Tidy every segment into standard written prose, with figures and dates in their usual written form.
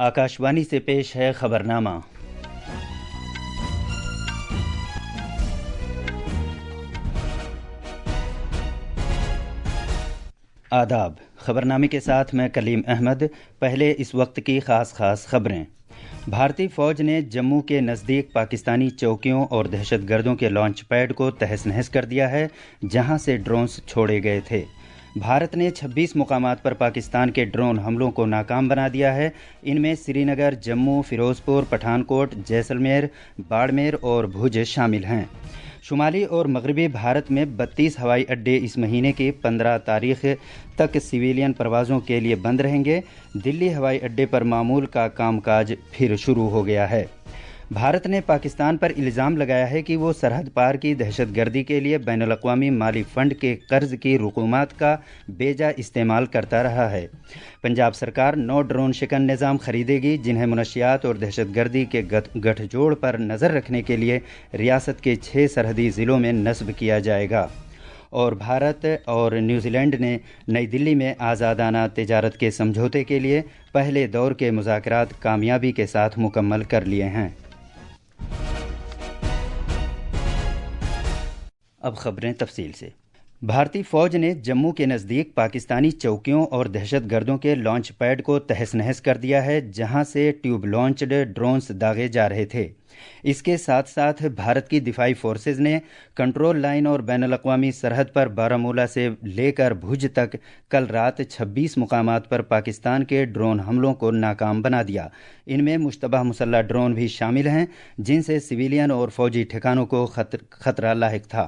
आकाशवाणी से पेश है खबरनामा। आदाब। खबरनामे के साथ मैं कलीम अहमद। पहले इस वक्त की खास खबरें। भारतीय फौज ने जम्मू के नज़दीक पाकिस्तानी चौकियों और दहशतगर्दों के लॉन्च पैड को तहस नहस कर दिया है, जहां से ड्रोन्स छोड़े गए थे। भारत ने 26 मुकामात पर पाकिस्तान के ड्रोन हमलों को नाकाम बना दिया है। इनमें श्रीनगर, जम्मू, फिरोजपुर, पठानकोट, जैसलमेर, बाड़मेर और भुज शामिल हैं। शुमाली और मगरबी भारत में 32 हवाई अड्डे इस महीने की 15 तारीख तक सिविलियन परवाज़ों के लिए बंद रहेंगे। दिल्ली हवाई अड्डे पर मामूल का कामकाज फिर शुरू हो गया है। भारत ने पाकिस्तान पर इल्ज़ाम लगाया है कि वो सरहद पार की दहशतगर्दी के लिए बैनुल-अक़वामी माली फ़ंड के कर्ज़ की रुकूमात का बेजा इस्तेमाल करता रहा है। पंजाब सरकार 9 ड्रोन शिकन निज़ाम खरीदेगी, जिन्हें मुनशियात और दहशतगर्दी के गठजोड़ पर नज़र रखने के लिए रियासत के 6 सरहदी ज़िलों में नस्ब किया जाएगा। और भारत और न्यूजीलैंड ने नई दिल्ली में आज़ादाना तिजारत के समझौते के लिए पहले दौर के मुज़ाकरात कामयाबी के साथ मुकम्मल कर लिए हैं। अब खबरें तफसील से। भारतीय फौज ने जम्मू के नज़दीक पाकिस्तानी चौकियों और दहशतगर्दों के लॉन्च पैड को तहस नहस कर दिया है, जहां से ट्यूब लॉन्च्ड ड्रोन्स दागे जा रहे थे। इसके साथ साथ भारत की दिफाई फोर्सेज ने कंट्रोल लाइन और बैनुल-अक़वामी सरहद पर बारामूला से लेकर भुज तक कल रात 26 मुकामात पर पाकिस्तान के ड्रोन हमलों को नाकाम बना दिया। इनमें मुश्तबह मुसल्लह ड्रोन भी शामिल हैं, जिनसे सिविलियन और फौजी ठिकानों को खतरा लाहिक था।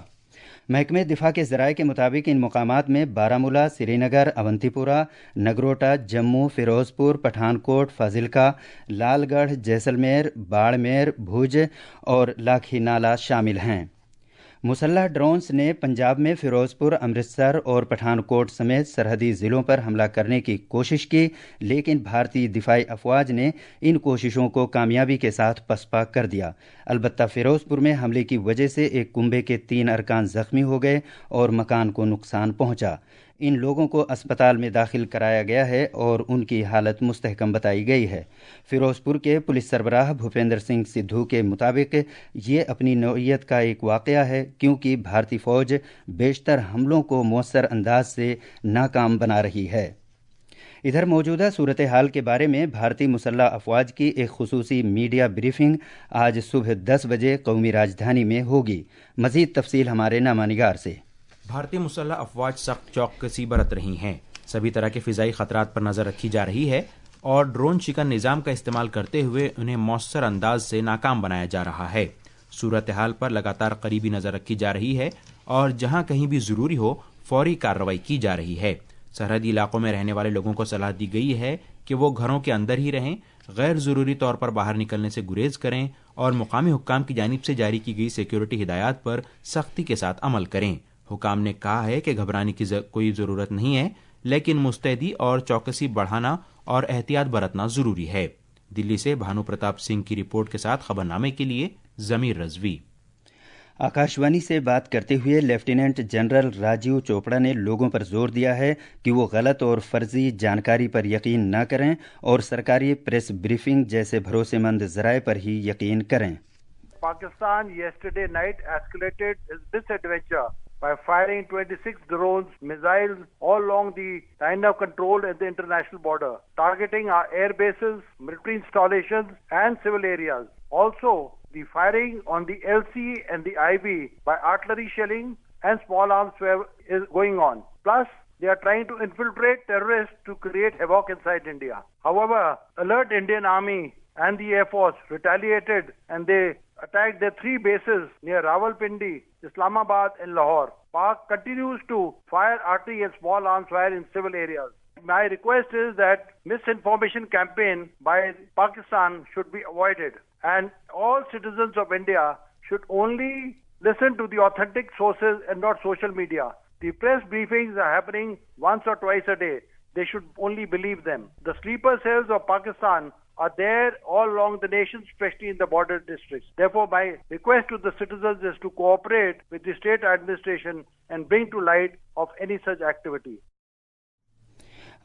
महकमे दिफा के ज़राए के मुताबिक इन मुकामात में बारामूला, श्रीनगर, अवंतीपुरा, नगरोटा, जम्मू, फिरोजपुर, पठानकोट, फाजिलका, लालगढ़, जैसलमेर, बाड़मेर, भुज और लाखीनाला शामिल हैं। मुसल्लह ड्रोन्स ने पंजाब में फिरोजपुर, अमृतसर और पठानकोट समेत सरहदी ज़िलों पर हमला करने की कोशिश की, लेकिन भारतीय दिफाई अफवाज ने इन कोशिशों को कामयाबी के साथ पसपा कर दिया। अलबत्ता फिरोजपुर में हमले की वजह से एक कुंबे के 3 अरकान ज़ख्मी हो गए और मकान को नुकसान पहुंचा। इन लोगों को अस्पताल में दाखिल कराया गया है और उनकी हालत मुस्तहकम बताई गई है। फिरोजपुर के पुलिस सरबराह भूपेंद्र सिंह सिद्धू के मुताबिक ये अपनी नौइयत का एक वाक़या है, क्योंकि भारतीय फ़ौज बेशतर हमलों को मौसर अंदाज से नाकाम बना रही है। इधर मौजूदा सूरत हाल के बारे में भारतीय मुसल्लह अफवाज की एक खुसूसी मीडिया ब्रीफिंग आज सुबह 10 बजे कौमी राजधानी में होगी। मज़ीद तफसील हमारे नामानिगार से। भारतीय मुसल्लह अफवाज सख्त चौकसी बरत रही हैं। सभी तरह के फ़िज़ाई ख़तरात पर नज़र रखी जा रही है और ड्रोन शिकन निज़ाम का इस्तेमाल करते हुए उन्हें मौसर अंदाज से नाकाम बनाया जा रहा है। सूरत हाल पर लगातार करीबी नज़र रखी जा रही है और जहां कहीं भी ज़रूरी हो फौरी कार्रवाई की जा रही है। सरहदी इलाकों में रहने वाले लोगों को सलाह दी गई है कि वो घरों के अंदर ही रहें, गैर ज़रूरी तौर पर बाहर निकलने से गुरेज करें और मुकामी हुक्काम की जानिब से जारी की गई सिक्योरिटी हिदायत पर सख्ती के साथ अमल करें। हुकाम ने कहा है कि घबराने की कोई ज़रूरत नहीं है, लेकिन मुस्तैदी और चौकसी बढ़ाना और एहतियात बरतना ज़रूरी है। दिल्ली से भानु प्रताप सिंह की रिपोर्ट के साथ खबरनामे के लिए ज़मीर रज़वी। आकाशवाणी से बात करते हुए लेफ्टिनेंट जनरल राजीव चोपड़ा ने लोगों पर जोर दिया है कि वो गलत और फर्जी जानकारी पर यकीन न करें और सरकारी प्रेस ब्रीफिंग जैसे भरोसेमंद ज़राए पर ही यकीन करें। Pakistan yesterday night escalated its misadventure by firing 26 drones, missiles all along the line of control at the international border, targeting our air bases, military installations and civil areas. Also, the firing on the LC and the IB by artillery shelling and small arms is going on. Plus, they are trying to infiltrate terrorists to create havoc inside India. However, alert Indian Army and the Air Force retaliated and they attacked their 3 bases near Rawalpindi, Islamabad and Lahore. Pak continues to fire artillery and small arms fire in civil areas. My request is that misinformation campaign by Pakistan should be avoided and all citizens of India should only listen to the authentic sources and not social media. The press briefings are happening once or twice a day. They should only believe them. The sleeper cells of Pakistan are there all along the nation, especially in the border districts. Therefore, my request to the citizens is to cooperate with the state administration and bring to light of any such activity.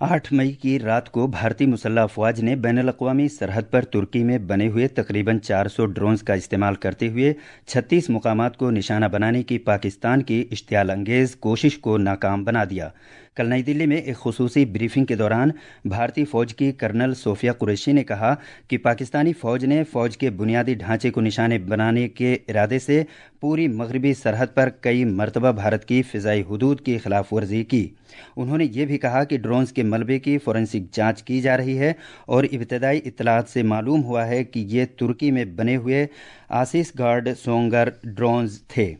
8 मई की रात को भारतीय मुसल्लह अफवाज ने बैनुल-अक़वामी सरहद पर तुर्की में बने हुए तकरीबन 400 ड्रोन्स का इस्तेमाल करते हुए 36 मुकामात को निशाना बनाने की पाकिस्तान की इश्तियाल अंगेज कोशिश को नाकाम बना दिया। कल नई दिल्ली में एक खुसूसी ब्रीफिंग के दौरान भारतीय फौज की कर्नल सोफिया कुरैशी ने कहा कि पाकिस्तानी फौज ने फौज के बुनियादी ढांचे को निशाने बनाने के इरादे से पूरी मगरबी सरहद पर कई मरतबा भारत की फ़िज़ाई हुदूद की खिलाफ वर्जी की। उन्होंने ये भी कहा कि ड्रोन्स के मलबे की फोरेंसिक जांच की जा रही है और इब्तदाई इत्तलात से मालूम हुआ है कि ये तुर्की में बने हुए आसिस गार्ड सोंगर ड्रोन्स थे।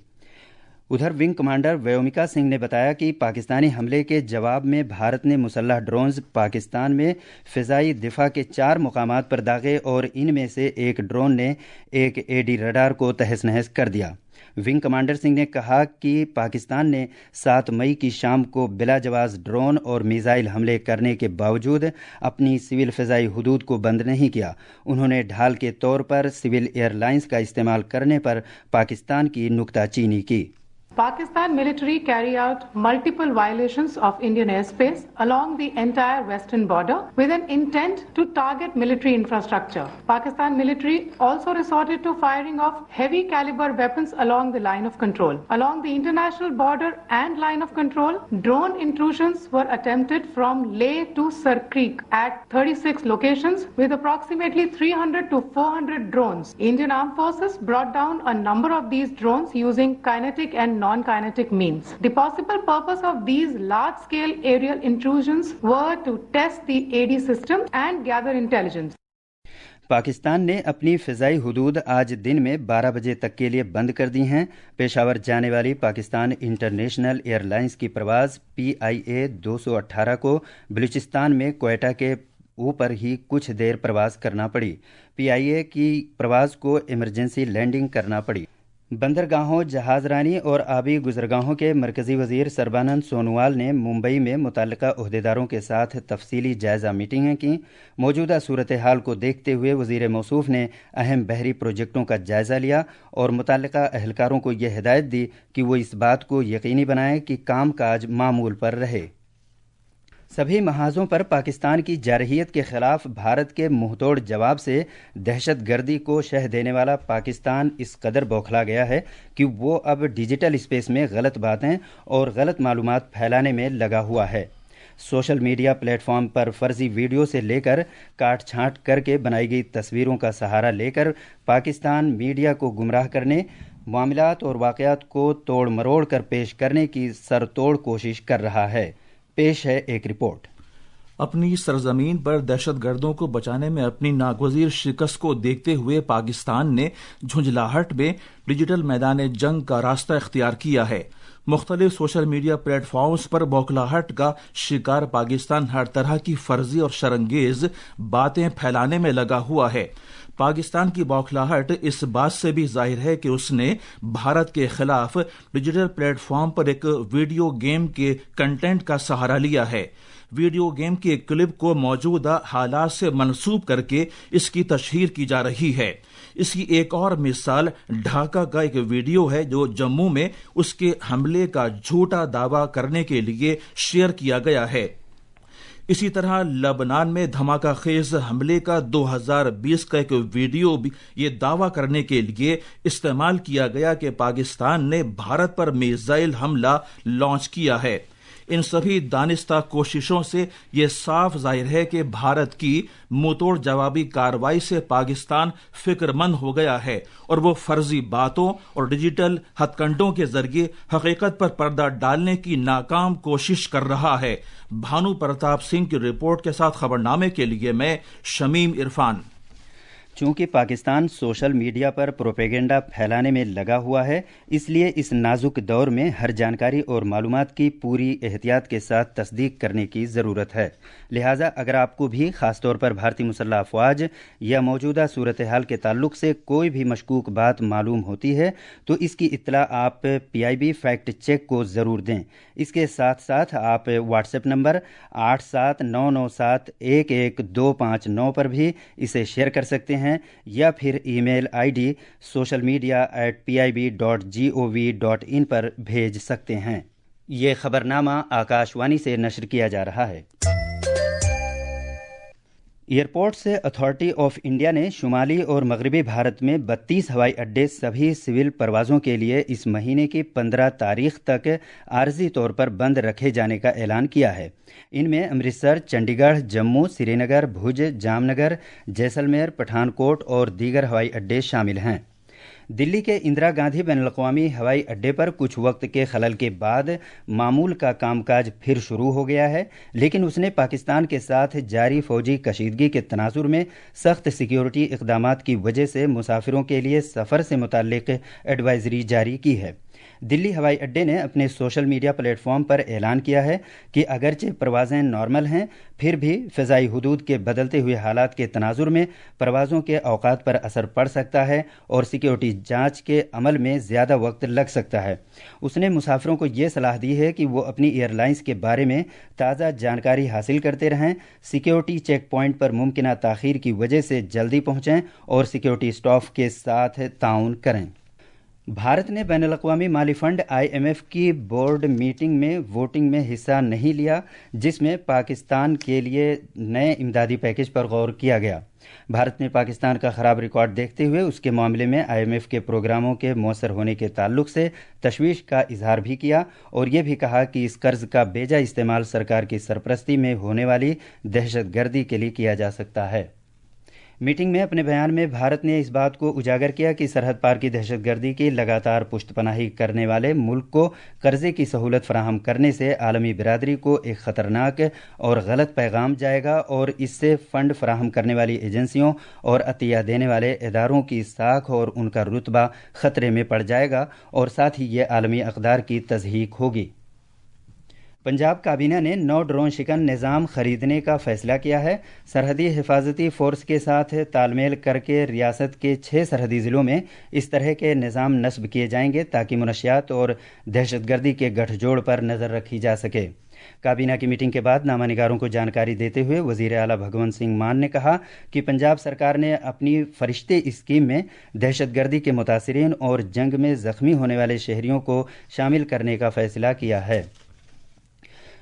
उधर विंग कमांडर व्योमिका सिंह ने बताया कि पाकिस्तानी हमले के जवाब में भारत ने मुसल्लह ड्रोन्स पाकिस्तान में फ़िज़ाई दिफा के 4 मुकामात पर दागे और इनमें से एक ड्रोन ने एक एडी रडार को तहस नहस कर दिया। विंग कमांडर सिंह ने कहा कि पाकिस्तान ने 7 मई की शाम को बिला जवाज़ ड्रोन और मिसाइल हमले करने के बावजूद अपनी सिविल फ़िज़ाई हुदूद को बंद नहीं किया। उन्होंने ढाल के तौर पर सिविल एयरलाइंस का इस्तेमाल करने पर पाकिस्तान की नुक्ताचीनी की। Pakistan military carry out multiple violations of Indian airspace along the entire western border with an intent to target military infrastructure. Pakistan military also resorted to firing of heavy caliber weapons along the line of control. Along the international border and line of control, drone intrusions were attempted from Leh to Sir Creek at 36 locations with approximately 300 to 400 drones. Indian Armed Forces brought down a number of these drones using kinetic and non-kinetic means. The possible purpose of these large-scale aerial intrusions were to test the AD system and gather intelligence. Pakistan ने अपनी फ़िज़ाई हुदूद आज दिन में 12 बजे तक के लिए बंद कर दी हैं। पेशावर जाने वाली पाकिस्तान इंटरनेशनल एयरलाइंस की प्रवास PIA 218 को बलूचिस्तान में क्वेटा के ऊपर ही कुछ देर प्रवास करना पड़ी। PIA की प्रवास को इमरजेंसी लैंडिंग करना पड़ी। बंदरगाहों, जहाज़रानी और आबी गुज़रगाहों के मरकज़ी वज़ीर सरबानंद सोनोवाल ने मुंबई में मुतल्लिका ओहदेदारों के साथ तफसीली जायज़ा मीटिंगें की। मौजूदा सूरत हाल को देखते हुए वज़ीर मौसूफ़ ने अहम बहरी प्रोजेक्टों का जायज़ा लिया और मुतल्लिका अहलकारों को यह हिदायत दी कि वो इस बात को यकीनी बनाएं कि काम काज मामूल पर रहे। सभी महाजों पर पाकिस्तान की जारहियत के खिलाफ भारत के मुंहतोड़ जवाब से दहशत गर्दी को शह देने वाला पाकिस्तान इस कदर बौखला गया है कि वो अब डिजिटल स्पेस में गलत बातें और गलत मालूमात फैलाने में लगा हुआ है। सोशल मीडिया प्लेटफॉर्म पर फर्जी वीडियो से लेकर काट छांट करके बनाई गई तस्वीरों का सहारा लेकर पाकिस्तान मीडिया को गुमराह करने, मामलात और वाक़यात को तोड़ मरोड़ कर पेश करने की सरतोड़ कोशिश कर रहा है। पेश है एक रिपोर्ट। अपनी सरजमीन पर दहशतगर्दों को बचाने में अपनी नागुज़ीर शिकस्त को देखते हुए पाकिस्तान ने झुंझलाहट में डिजिटल मैदान जंग का रास्ता इख्तियार किया है। मुख्तलिफ सोशल मीडिया प्लेटफॉर्म्स पर बौखलाहट का शिकार पाकिस्तान हर तरह की फर्जी और शरंगेज बातें फैलाने में लगा हुआ है। पाकिस्तान की बौखलाहट इस बात से भी जाहिर है कि उसने भारत के खिलाफ डिजिटल प्लेटफॉर्म पर एक वीडियो गेम के कंटेंट का सहारा लिया है। वीडियो गेम की एक क्लिप को मौजूदा हालात से मनसूब करके इसकी तशहीर की जा रही है। इसकी एक और मिसाल ढाका का एक वीडियो है जो जम्मू में उसके हमले का झूठा दावा करने के लिए शेयर किया गया है। इसी तरह लबनान में धमाका खेज हमले का 2020 का एक वीडियो भी ये दावा करने के लिए इस्तेमाल किया गया कि पाकिस्तान ने भारत पर मिसाइल हमला लॉन्च किया है। इन सभी दानिस्ता कोशिशों से ये साफ जाहिर है कि भारत की मुंहतोड़ जवाबी कार्रवाई से पाकिस्तान फिक्रमंद हो गया है और वो फर्जी बातों और डिजिटल हथकंडों के जरिए हकीकत पर पर्दा डालने की नाकाम कोशिश कर रहा है। भानु प्रताप सिंह की रिपोर्ट के साथ खबरनामे के लिए मैं शमीम इरफान। चूंकि पाकिस्तान सोशल मीडिया पर प्रोपेगेंडा फैलाने में लगा हुआ है, इसलिए इस नाजुक दौर में हर जानकारी और मालूमात की पूरी एहतियात के साथ तस्दीक करने की ज़रूरत है। लिहाजा अगर आपको भी ख़ासतौर पर भारतीय मुसल्लह अफवाज या मौजूदा सूरत हाल के ताल्लुक से कोई भी मशकूक बात मालूम होती है तो इसकी इत्तला आप PIB फैक्ट चेक को ज़रूर दें। इसके साथ साथ आप व्हाट्सएप नंबर 8799711259 पर भी इसे शेयर कर सकते हैं या फिर ईमेल ID socialmedia@pib.gov.in पर भेज सकते हैं। ये खबरनामा आकाशवाणी से नशर किया जा रहा है। ایئرپورٹس اتھارٹی آف انڈیا نے شمالی اور مغربی بھارت میں 32 ہوائی اڈے سبھی سول پروازوں کے لیے اس مہینے کی 15 تاریخ تک عارضی طور پر بند رکھے جانے کا اعلان کیا ہے۔ ان میں امرتسر، چنڈی گڑھ، جموں، سری نگر، بھوج، جام نگر، جیسلمیر، پٹھان کوٹ اور دیگر ہوائی اڈے شامل ہیں۔ دلی کے اندرا گاندھی بین الاقوامی ہوائی اڈے پر کچھ وقت کے خلل کے بعد معمول کا کام کاج پھر شروع ہو گیا ہے، لیکن اس نے پاکستان کے ساتھ جاری فوجی کشیدگی کے تناظر میں سخت سیکیورٹی اقدامات کی وجہ سے مسافروں کے لیے سفر سے متعلق ایڈوائزری جاری کی ہے۔ دلی ہوائی اڈے نے اپنے سوشل میڈیا پلیٹ فارم پر اعلان کیا ہے کہ اگرچہ پروازیں نارمل ہیں، پھر بھی فضائی حدود کے بدلتے ہوئے حالات کے تناظر میں پروازوں کے اوقات پر اثر پڑ سکتا ہے اور سیکیورٹی جانچ کے عمل میں زیادہ وقت لگ سکتا ہے۔ اس نے مسافروں کو یہ صلاح دی ہے کہ وہ اپنی ایئر لائنز کے بارے میں تازہ جانکاری حاصل کرتے رہیں، سیکیورٹی چیک پوائنٹ پر ممکنہ تاخیر کی وجہ سے جلدی پہنچیں اور سیکیورٹی اسٹاف کے ساتھ تعاون کریں۔ بھارت نے بین الاقوامی مالی فنڈ IMF کی بورڈ میٹنگ میں ووٹنگ میں حصہ نہیں لیا، جس میں پاکستان کے لیے نئے امدادی پیکج پر غور کیا گیا۔ بھارت نے پاکستان کا خراب ریکارڈ دیکھتے ہوئے اس کے معاملے میں IMF کے پروگراموں کے مؤثر ہونے کے تعلق سے تشویش کا اظہار بھی کیا اور یہ بھی کہا کہ اس قرض کا بیجا استعمال سرکار کی سرپرستی میں ہونے والی دہشت گردی کے لیے کیا جا سکتا ہے۔ میٹنگ میں اپنے بیان میں بھارت نے اس بات کو اجاگر کیا کہ سرحد پار کی دہشت گردی کی لگاتار پشت پناہی کرنے والے ملک کو قرضے کی سہولت فراہم کرنے سے عالمی برادری کو ایک خطرناک اور غلط پیغام جائے گا اور اس سے فنڈ فراہم کرنے والی ایجنسیوں اور عطیہ دینے والے اداروں کی ساکھ اور ان کا رتبہ خطرے میں پڑ جائے گا اور ساتھ ہی یہ عالمی اقدار کی تضحیک ہوگی۔ پنجاب کابینہ نے 9 ڈرون شکن نظام خریدنے کا فیصلہ کیا ہے۔ سرحدی حفاظتی فورس کے ساتھ تال میل کر کے ریاست کے 6 سرحدی ضلعوں میں اس طرح کے نظام نصب کیے جائیں گے تاکہ منشیات اور دہشت گردی کے گٹھ جوڑ پر نظر رکھی جا سکے۔ کابینہ کی میٹنگ کے بعد نامہ نگاروں کو جانکاری دیتے ہوئے وزیر اعلیٰ بھگونت سنگھ مان نے کہا کہ پنجاب سرکار نے اپنی فرشتے اسکیم میں دہشت گردی کے متاثرین اور جنگ میں زخمی ہونے والے شہریوں کو شامل کرنے کا فیصلہ کیا ہے۔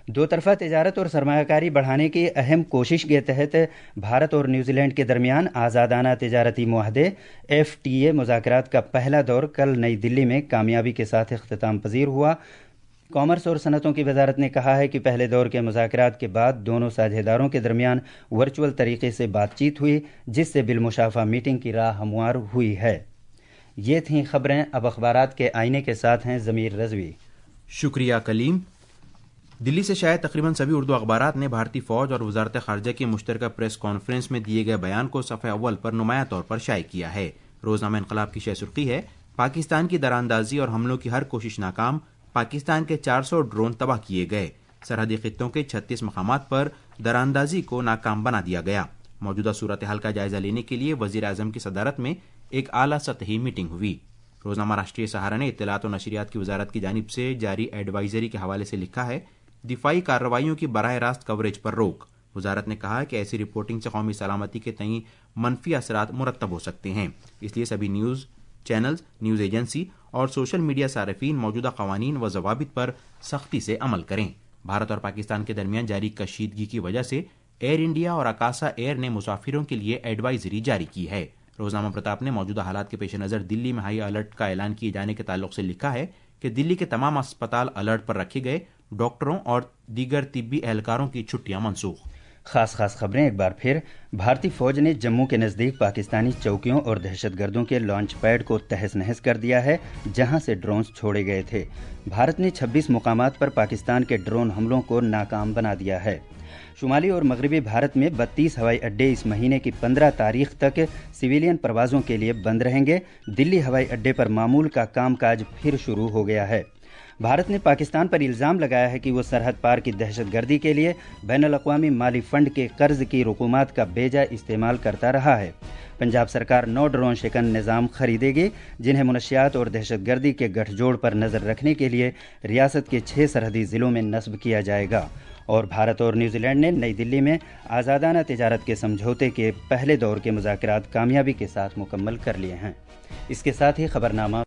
دو طرفہ تجارت اور سرمایہ کاری بڑھانے کی اہم کوشش کے تحت بھارت اور نیوزی لینڈ کے درمیان آزادانہ تجارتی معاہدے FTA مذاکرات کا پہلا دور کل نئی دلی میں کامیابی کے ساتھ اختتام پذیر ہوا۔ کامرس اور صنعتوں کی وزارت نے کہا ہے کہ پہلے دور کے مذاکرات کے بعد دونوں ساجھیداروں کے درمیان ورچوئل طریقے سے بات چیت ہوئی، جس سے بالمشافہ میٹنگ کی راہ ہموار ہوئی ہے۔ یہ تھیں خبریں۔ اب اخبارات کے آئینے کے ساتھ ہیں ضمیر رضوی۔ شکریہ کلیم۔ دلی سے شائع تقریباً سبھی اردو اخبارات نے بھارتی فوج اور وزارت خارجہ کی مشترکہ پریس کانفرنس میں دیے گئے بیان کو صفحہ اول پر نمایاں طور پر شائع کیا ہے۔ روزنامہ انقلاب کی شہ سرخی ہے: پاکستان کی دراندازی اور حملوں کی ہر کوشش ناکام، پاکستان کے 400 ڈرون تباہ کیے گئے، سرحدی خطوں کے 36 مقامات پر دراندازی کو ناکام بنا دیا گیا۔ موجودہ صورتحال کا جائزہ لینے کے لیے وزیر اعظم کی صدارت میں ایک اعلیٰ سطحی میٹنگ ہوئی۔ روزنامہ راشٹریہ سہارا نے اطلاعات و نشریات کی وزارت کی جانب سے جاری ایڈوائزری کے حوالے سے لکھا ہے: دفاعی کارروائیوں کی براہ راست کوریج پر روک۔ وزارت نے کہا کہ ایسی رپورٹنگ سے قومی سلامتی کے تئیں منفی اثرات مرتب ہو سکتے ہیں، اس لیے سبھی نیوز چینلز، نیوز ایجنسی اور سوشل میڈیا صارفین موجودہ قوانین و ضوابط پر سختی سے عمل کریں۔ بھارت اور پاکستان کے درمیان جاری کشیدگی کی وجہ سے ایئر انڈیا اور آکاسا ایئر نے مسافروں کے لیے ایڈوائزری جاری کی ہے۔ روزنامہ پرتاپ نے موجودہ حالات کے پیش نظر دلی میں ہائی الرٹ کا اعلان کیے جانے کے تعلق سے لکھا ہے کہ دلی کے تمام اسپتال الرٹ پر رکھے گئے، ڈاکٹروں اور دیگر طبی اہلکاروں کی چھٹیاں منسوخ۔ خاص خبریں ایک بار پھر۔ بھارتی فوج نے جموں کے نزدیک پاکستانی چوکیوں اور دہشت گردوں کے لانچ پیڈ کو تہس نہس کر دیا ہے، جہاں سے ڈرونز چھوڑے گئے تھے۔ بھارت نے 26 مقامات پر پاکستان کے ڈرون حملوں کو ناکام بنا دیا ہے۔ شمالی اور مغربی بھارت میں 32 ہوائی اڈے اس مہینے کی 15 تاریخ تک سویلین پروازوں کے لیے بند رہیں گے۔ دلی ہوائی اڈے پر معمول کا کام کاج پھر شروع ہو گیا ہے۔ بھارت نے پاکستان پر الزام لگایا ہے کہ وہ سرحد پار کی دہشت گردی کے لیے بین الاقوامی مالی فنڈ کے قرض کی رقومات کا بیجا استعمال کرتا رہا ہے۔ پنجاب سرکار 9 ڈرون شکن نظام خریدے گی، جنہیں منشیات اور دہشت گردی کے گٹھ جوڑ پر نظر رکھنے کے لیے ریاست کے 6 سرحدی ضلعوں میں نصب کیا جائے گا۔ اور بھارت اور نیوزی لینڈ نے نئی دلی میں آزادانہ تجارت کے سمجھوتے کے پہلے دور کے مذاکرات کامیابی کے ساتھ مکمل کر لیے ہیں۔ اس کے ساتھ ہی خبرنامہ